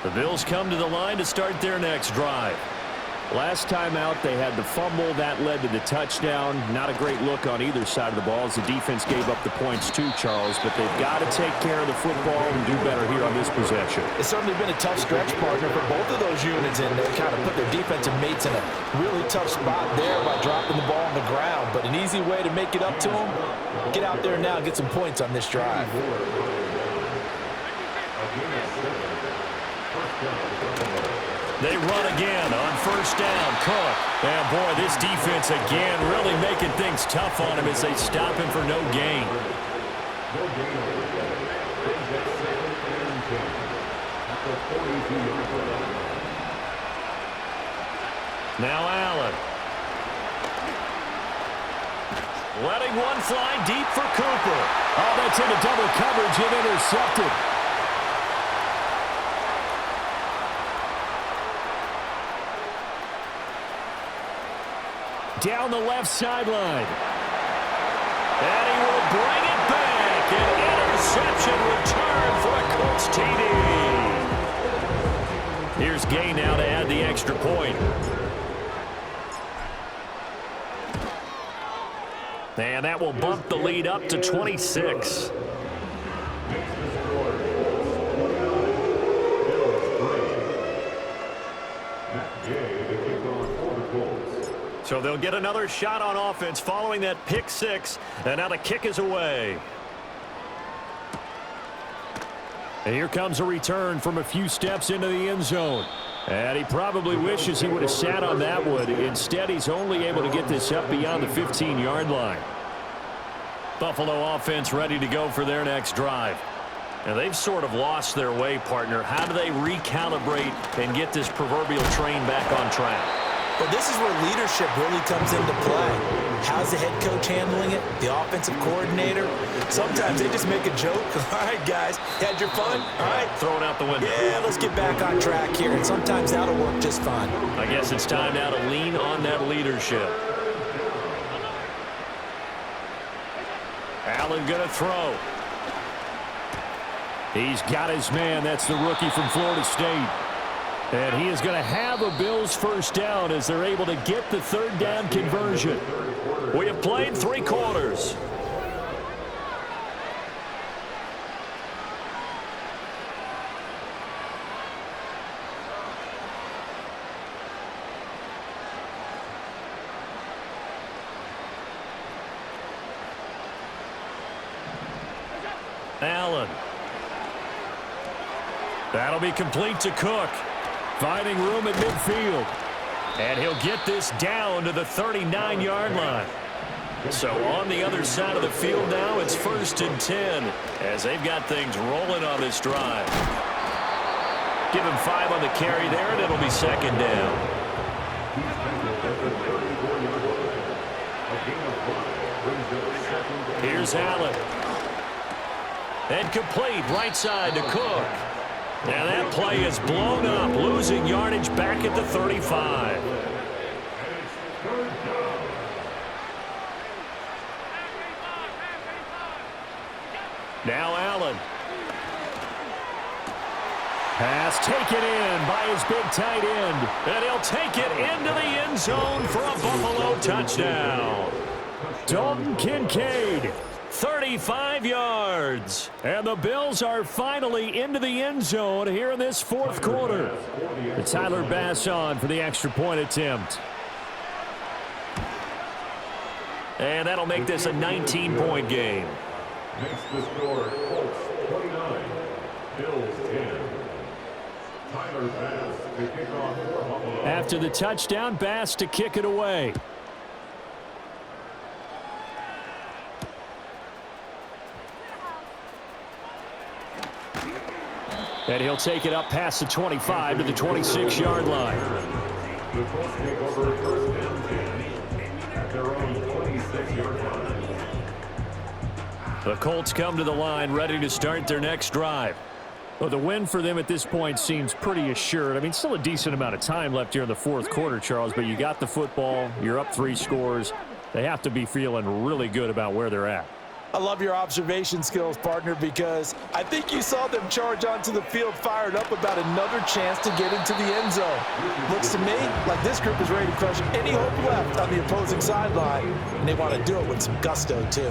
The Bills come to the line to start their next drive. Last time out, they had the fumble. That led to the touchdown. Not a great look on either side of the ball as the defense gave up the points too, Charles. But they've got to take care of the football and do better here on this possession. It's certainly been a tough stretch, partner, for both of those units, and they kind of put their defensive mates in a really tough spot there by dropping the ball on the ground. But an easy way to make it up to them, get out there now and get some points on this drive. They run again on first down. Cook. And boy, this defense again really making things tough on him as they stop him for no gain. Now Allen. Letting one fly deep for Cooper. Oh, that's into double coverage and intercepted. Down the left sideline. And he will bring it back. An interception return for a Colts TD. Here's Gay now to add the extra point. And that will bump the lead up to 26. So they'll get another shot on offense following that pick six. And now the kick is away. And here comes a return from a few steps into the end zone. And he probably wishes he would have sat on that one. Instead, he's only able to get this up beyond the 15-yard line. Buffalo offense ready to go for their next drive. And they've sort of lost their way, partner. How do they recalibrate and get this proverbial train back on track? Well, this is where leadership really comes into play. How's the head coach handling it? The offensive coordinator? Sometimes they just make a joke. All right, guys, had your fun? All right. Throw it out the window. Yeah, let's get back on track here, and sometimes that'll work just fine. I guess it's time now to lean on that leadership. Allen going to throw. He's got his man. That's the rookie from Florida State. And he is going to have a Bills first down as they're able to get the third down conversion. We have played 3 quarters. Allen. That'll be complete to Cook. Finding room at midfield. And he'll get this down to the 39-yard line. So on the other side of the field now, it's 1st and 10 as they've got things rolling on this drive. Give him 5 on the carry there, and it'll be 2nd down. Here's Allen. And complete right side to Cook. Now that play is blown up, losing yardage back at the 35. Now Allen. Pass taken in by his big tight end. And he'll take it into the end zone for a Buffalo touchdown. Dalton Kincaid. 35 yards. And the Bills are finally into the end zone here in this 4th quarter. It's Tyler Bass on for the extra point attempt. And that'll make this a 19-point game. Makes the score Colts 29, Bills 10. Tyler Bass to kick off for Buffalo. After the touchdown, Bass to kick it away. And he'll take it up past the 25 to the 26-yard line. The Colts take over 1st and 10 at their own 26-yard line. The Colts come to the line ready to start their next drive. Well, the win for them at this point seems pretty assured. I mean, still a decent amount of time left here in the 4th quarter, Charles, but you got the football. You're up 3 scores. They have to be feeling really good about where they're at. I love your observation skills, partner, because I think you saw them charge onto the field fired up about another chance to get into the end zone. Looks to me like this group is ready to crush any hope left on the opposing sideline, and they want to do it with some gusto, too.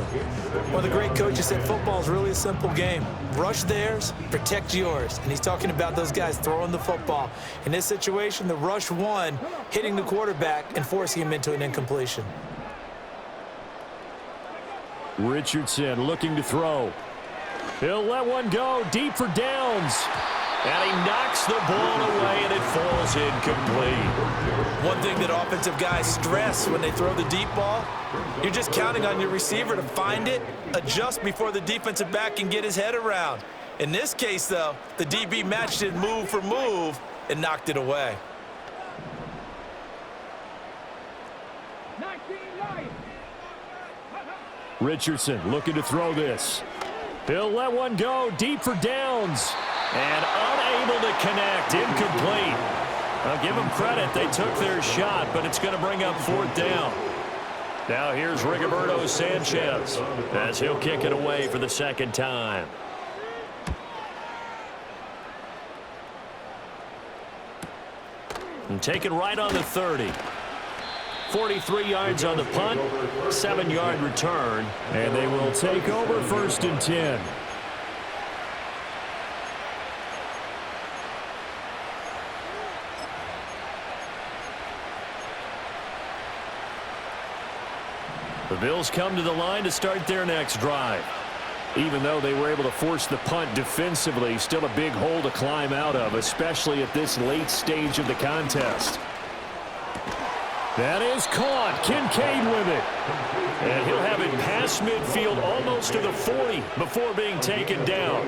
One of the great coaches said football is really a simple game. Rush theirs, protect yours. And he's talking about those guys throwing the football. In this situation, the rush won, hitting the quarterback and forcing him into an incompletion. Richardson looking to throw. He'll let one go deep for downs. And he knocks the ball away, and it falls incomplete. One thing that offensive guys stress when they throw the deep ball, you're just counting on your receiver to find it, adjust before the defensive back can get his head around. In this case, though, the DB matched it move for move and knocked it away. Richardson looking to throw this. He'll let one go deep for downs. And unable to connect. Incomplete. I'll give them credit. They took their shot, but it's going to bring up 4th down. Now here's Rigoberto Sanchez as he'll kick it away for the 2nd time. And taken right on the 30. 43 yards on the punt, 7-yard return, and they will take over 1st and 10. The Bills come to the line to start their next drive. Even though they were able to force the punt defensively, still a big hole to climb out of, especially at this late stage of the contest. That is caught. Kincaid with it. And he'll have it past midfield almost to the 40 before being taken down.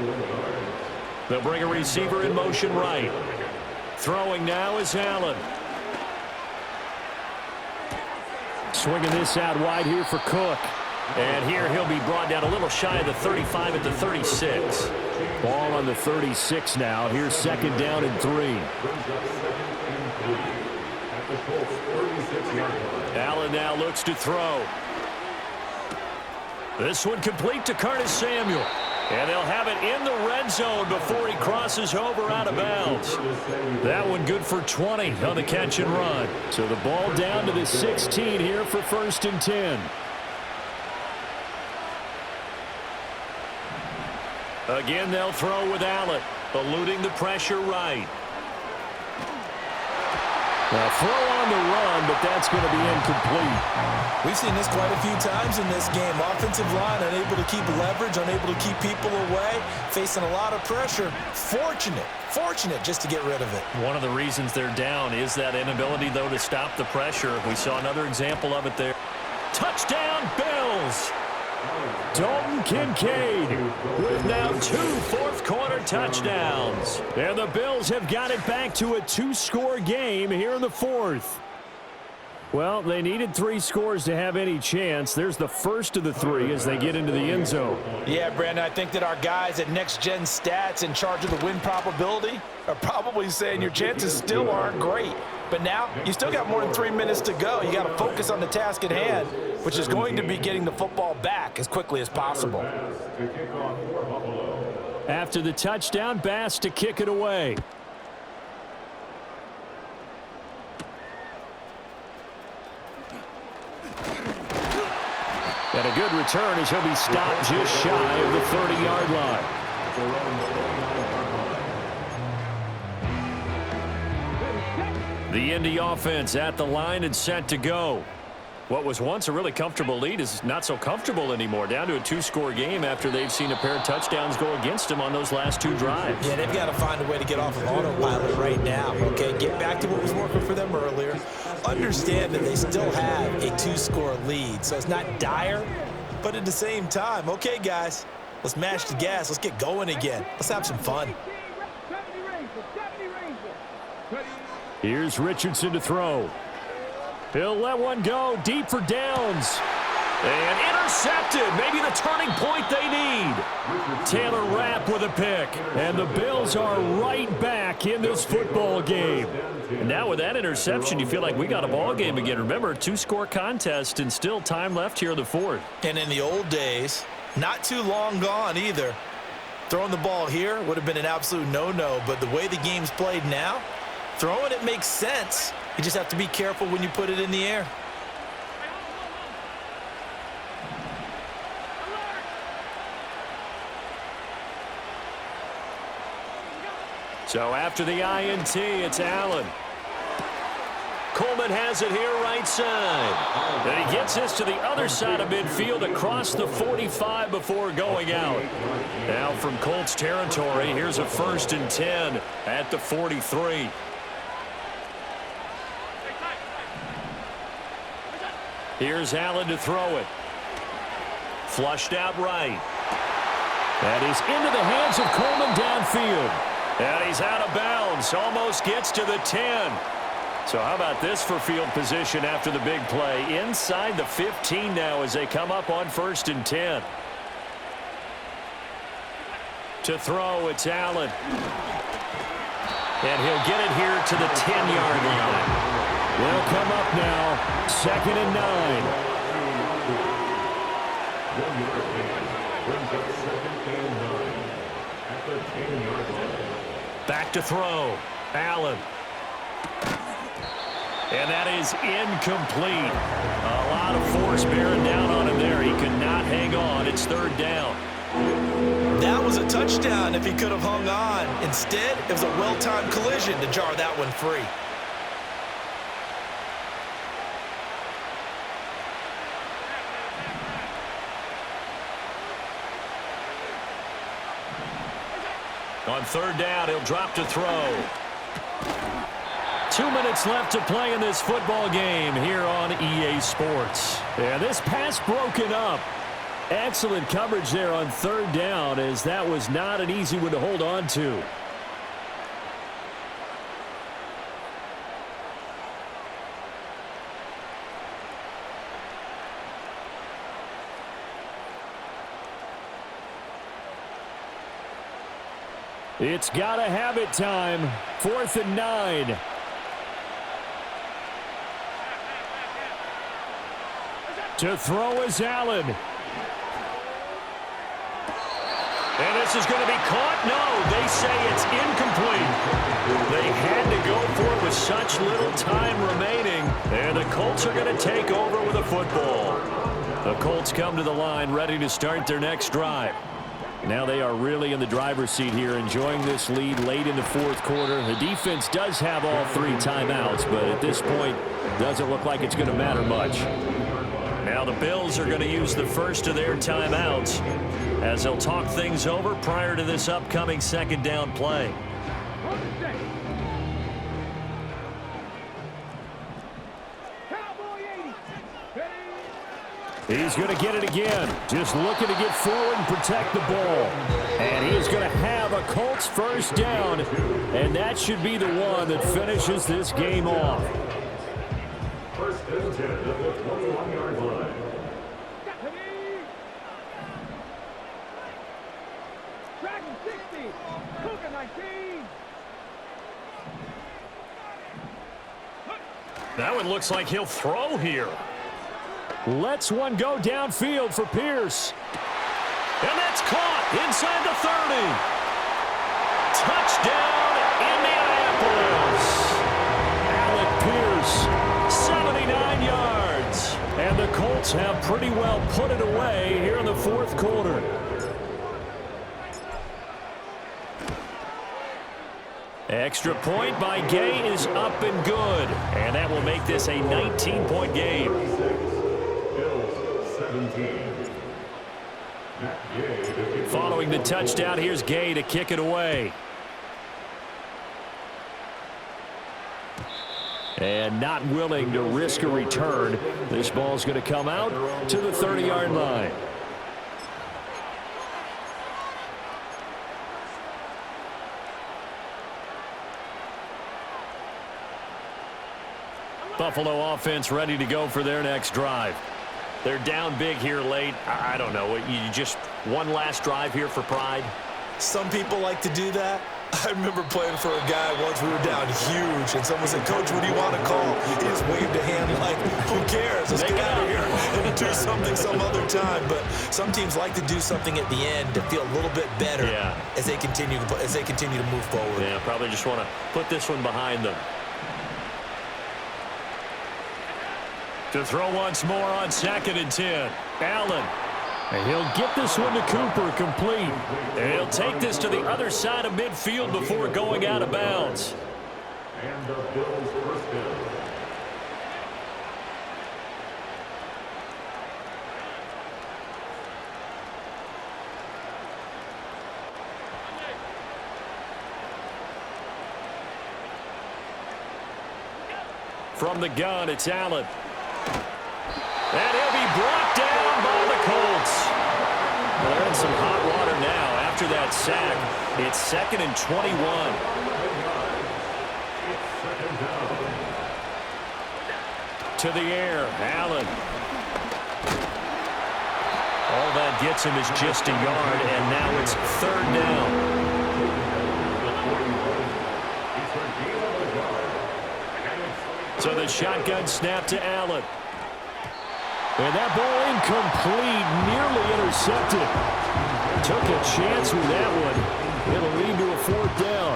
They'll bring a receiver in motion right. Throwing now is Allen. Swinging this out wide here for Cook. And here he'll be brought down a little shy of the 35 at the 36. Ball on the 36 now. Here's 2nd down and 3. Allen now looks to throw. This one complete to Curtis Samuel. And they'll have it in the red zone before he crosses over out of bounds. That one good for 20 on the catch and run. So the ball down to the 16 here for 1st and 10. Again, they'll throw with Allen, eluding the pressure right. A throw on the run, but that's going to be incomplete. We've seen this quite a few times in this game. Offensive line unable to keep leverage, unable to keep people away, facing a lot of pressure. Fortunate just to get rid of it. One of the reasons they're down is that inability, though, to stop the pressure. We saw another example of it there. Touchdown, Bills! Dalton Kincaid with now 2 fourth-quarter touchdowns. And the Bills have got it back to a 2-score game here in the 4th. Well, they needed 3 scores to have any chance. There's the first of the 3 as they get into the end zone. Yeah, Brandon, I think that our guys at Next Gen Stats in charge of the win probability are probably saying your chances still aren't great. But now you still got more than 3 minutes to go. You got to focus on the task at hand, which is going to be getting the football back as quickly as possible. After the touchdown, Bass to kick it away. And a good return as he'll be stopped just shy of the 30-yard line. The Indy offense at the line and set to go. What was once a really comfortable lead is not so comfortable anymore. Down to a 2-score game after they've seen a pair of touchdowns go against them on those last 2 drives. Yeah, they've got to find a way to get off of autopilot right now, okay? Get back to what was working for them earlier. Understand that they still have a 2-score lead, so it's not dire, but at the same time, okay, guys, let's mash the gas. Let's get going again. Let's have some fun. Here's Richardson to throw. He'll let one go deep for downs. And intercepted. Maybe the turning point they need. Taylor Rapp with a pick. And the Bills are right back in this football game. And now with that interception, you feel like we got a ball game again. Remember, 2-score contest and still time left here in the fourth. And in the old days, not too long gone either, throwing the ball here would have been an absolute no-no. But the way the game's played now, throwing it makes sense. You just have to be careful when you put it in the air. So after the INT, it's Allen. Coleman has it here right side. And he gets this to the other side of midfield across the 45 before going out. Now from Colts territory, here's a 1st and 10 at the 43. Here's Allen to throw it. Flushed out right. That is into the hands of Coleman downfield. And he's out of bounds. Almost gets to the 10. So how about this for field position after the big play? Inside the 15 now as they come up on 1st and 10. To throw, it's Allen. And he'll get it here to the 10-yard line. They'll come up now, 2nd and 9. Back to throw. Allen. And that is incomplete. A lot of force bearing down on him there. He could not hang on. It's 3rd down. That was a touchdown if he could have hung on. Instead, it was a well-timed collision to jar that one free. On 3rd down, he'll drop to throw. 2 minutes left to play in this football game here on EA Sports. And this pass broken up. Excellent coverage there on 3rd down, as that was not an easy one to hold on to. It's got to have it time. 4th and 9. To throw is Allen. And this is going to be caught. No, they say it's incomplete. They had to go for it with such little time remaining. And the Colts are going to take over with a football. The Colts come to the line ready to start their next drive. Now they are really in the driver's seat here, enjoying this lead late in the 4th quarter. The defense does have all 3 timeouts, but at this point, doesn't look like it's going to matter much. Now the Bills are going to use the first of their timeouts as they'll talk things over prior to this upcoming 2nd down play. He's going to get it again. Just looking to get forward and protect the ball. And he is going to have a Colts 1st down. And that should be the one that finishes this game off. 1st and 10 at the 21-yard line. Dragon 60. Cougar 19. That one looks like he'll throw here. Lets one go downfield for Pierce. And that's caught inside the 30. Touchdown, Indianapolis. Alec Pierce, 79 yards. And the Colts have pretty well put it away here in the 4th quarter. Extra point by Gay is up and good. And that will make this a 19-point game. Following the touchdown, here's Gay to kick it away. And not willing to risk a return. This ball's going to come out to the 30-yard line. Buffalo offense ready to go for their next drive. They're down big here late. I don't know. You just one last drive here for pride? Some people like to do that. I remember playing for a guy once. We were down huge, and someone said, "Coach, what do you want to call?" He just waved a hand like, who cares? Let's get out of here and do something some other time. But some teams like to do something at the end to feel a little bit better as they continue to move forward. Yeah, probably just want to put this one behind them. To throw once more on 2nd and 10. Allen. And he'll get this one to Cooper complete. And he'll take this to the other side of midfield before going out of bounds. And the Bills first down. From the gun, it's Allen. And he'll be brought down by the Colts. Well, they're in some hot water now after that sack. It's 2nd and 21. To the air, Allen. All that gets him is just a yard, and now it's 3rd down. So the shotgun snap to Allen. And that ball incomplete, nearly intercepted. Took a chance with that one. It'll lead to a 4th down.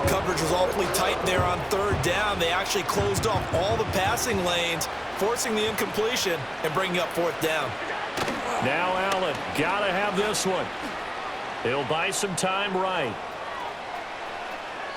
Coverage was awfully tight there on 3rd down. They actually closed off all the passing lanes, forcing the incompletion and bringing up 4th down. Now Allen, gotta have this one. He'll buy some time right.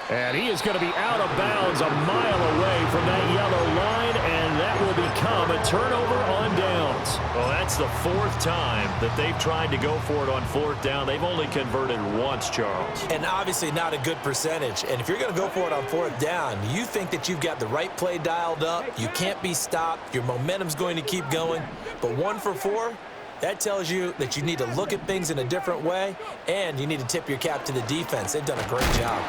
And he is going to be out of bounds a mile away from that yellow line, and that will become a turnover on downs. Well, that's the 4th time that they've tried to go for it on 4th down. They've only converted once, Charles. And obviously not a good percentage. And if you're going to go for it on 4th down, you think that you've got the right play dialed up. You can't be stopped. Your momentum's going to keep going. But 1 for 4, that tells you that you need to look at things in a different way, and you need to tip your cap to the defense. They've done a great job.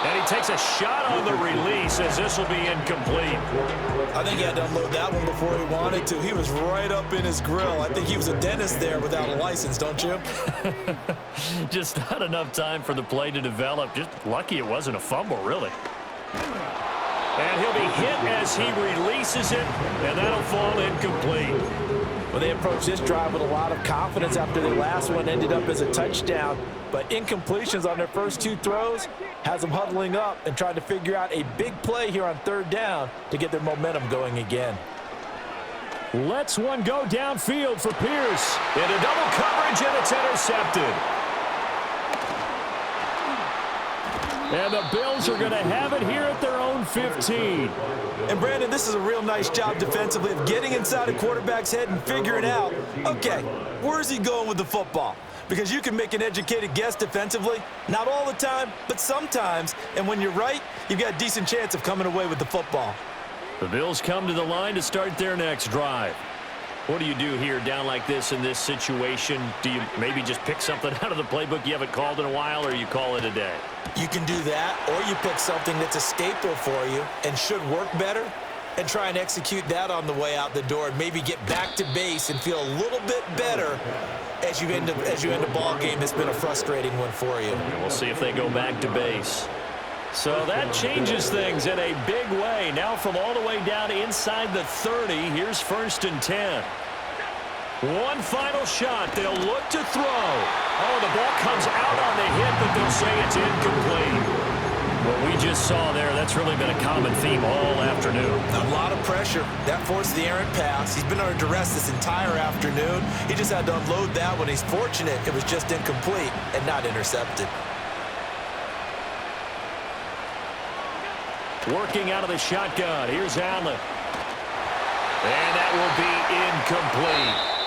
And he takes a shot on the release as this will be incomplete. I think he had to unload that one before he wanted to. He was right up in his grill. I think he was a dentist there without a license, don't you? Just not enough time for the play to develop. Just lucky it wasn't a fumble, really. And he'll be hit as he releases it, and that'll fall incomplete. Well, they approached this drive with a lot of confidence after their last one ended up as a touchdown. But incompletions on their first 2 throws has them huddling up and trying to figure out a big play here on 3rd down to get their momentum going again. Lets one go downfield for Pierce. Into double coverage, and it's intercepted. And the Bills are going to have it here at their own 15. And, Brandon, this is a real nice job defensively of getting inside a quarterback's head and figuring out, okay, where's he going with the football? Because you can make an educated guess defensively, not all the time, but sometimes. And when you're right, you've got a decent chance of coming away with the football. The Bills come to the line to start their next drive. What do you do here down like this in this situation? Do you maybe just pick something out of the playbook you haven't called in a while, or you call it a day? You can do that, or you pick something that's a staple for you and should work better and try and execute that on the way out the door and maybe get back to base and feel a little bit better as you end a ball game that's been a frustrating one for you. We'll see if they go back to base. So that changes things in a big way. Now from all the way down inside the 30, here's 1st and 10. One final shot. They'll look to throw. Oh, the ball comes out on the hit, but they'll say it's incomplete. What we just saw there, that's really been a common theme all afternoon. A lot of pressure. That forced the errant pass. He's been under duress this entire afternoon. He just had to unload that one. He's fortunate it was just incomplete and not intercepted. Working out of the shotgun. Here's Allen. And that will be incomplete.